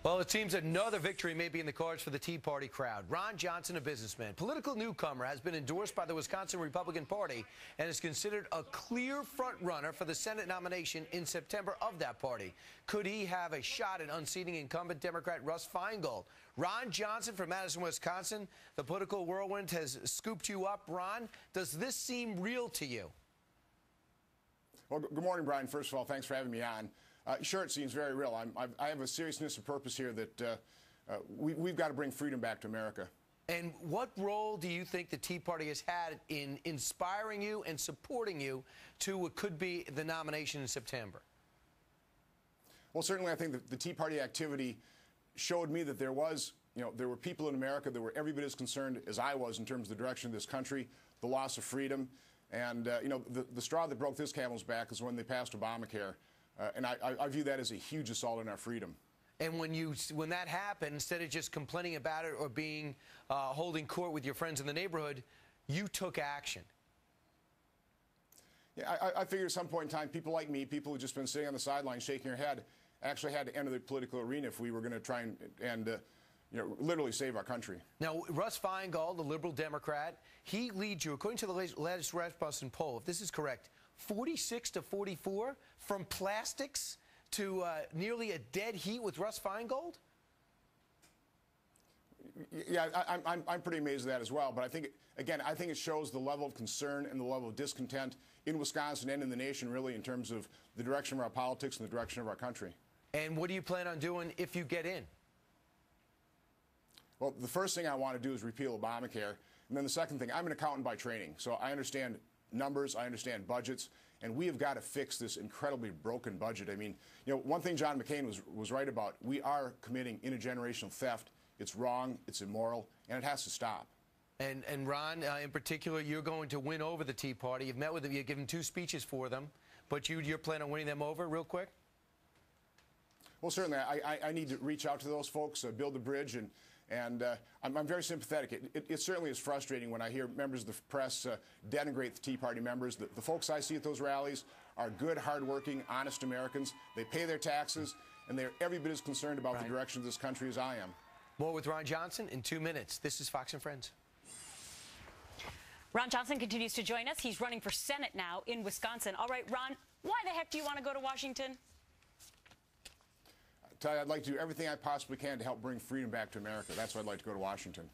Well, it seems another victory may be in the cards for the Tea Party crowd. Ron Johnson, a businessman, political newcomer, has been endorsed by the Wisconsin Republican Party and is considered a clear front-runner for the Senate nomination in September of that party. Could he have a shot at unseating incumbent Democrat Russ Feingold? Ron Johnson from Madison, Wisconsin, the political whirlwind has scooped you up. Ron, does this seem real to you? Well, good morning, Brian. First of all, thanks for having me on. Sure, it seems very real. I have a seriousness of purpose here that we've got to bring freedom back to America. And what role do you think the Tea Party has had in inspiring you and supporting you to what could be the nomination in September? Well, certainly I think that the Tea Party activity showed me that there were people in America that were every bit as concerned as I was in terms of the direction of this country, the loss of freedom. And, the straw that broke this camel's back is when they passed Obamacare. And I view that as a huge assault on our freedom. And when that happened, instead of just complaining about it or being holding court with your friends in the neighborhood, you took action. Yeah, I figured at some point in time, people like me, people who've just been sitting on the sidelines shaking their head, actually had to enter the political arena if we were going to try and literally save our country. Now, Russ Feingold, the liberal Democrat, he leads you, according to the latest Rasmussen poll, if this is correct, 46 to 44 from plastics to nearly a dead heat with Russ Feingold? Yeah, I'm pretty amazed at that as well. But I think it shows the level of concern and the level of discontent in Wisconsin and in the nation, really, in terms of the direction of our politics and the direction of our country. And what do you plan on doing if you get in? Well, the first thing I want to do is repeal Obamacare. And then the second thing, I'm an accountant by training, so I understand numbers, I understand budgets, and we have got to fix this incredibly broken budget. I mean, one thing John McCain was right about, we are committing intergenerational theft. It's wrong, it's immoral, and it has to stop. And Ron, in particular, you're going to win over the Tea Party. You've met with them, you've given 2 speeches for them, but you're planning on winning them over real quick? Well, certainly, I need to reach out to those folks, build a bridge, and I'm very sympathetic. It certainly is frustrating when I hear members of the press denigrate the Tea Party members. The folks I see at those rallies are good, hardworking, honest Americans. They pay their taxes, and they're every bit as concerned about the direction of this country as I am. More with Ron Johnson in 2 minutes. This is Fox and Friends. Ron Johnson continues to join us. He's running for Senate now in Wisconsin. All right, Ron, why the heck do you want to go to Washington? I'd like to do everything I possibly can to help bring freedom back to America. That's why I'd like to go to Washington.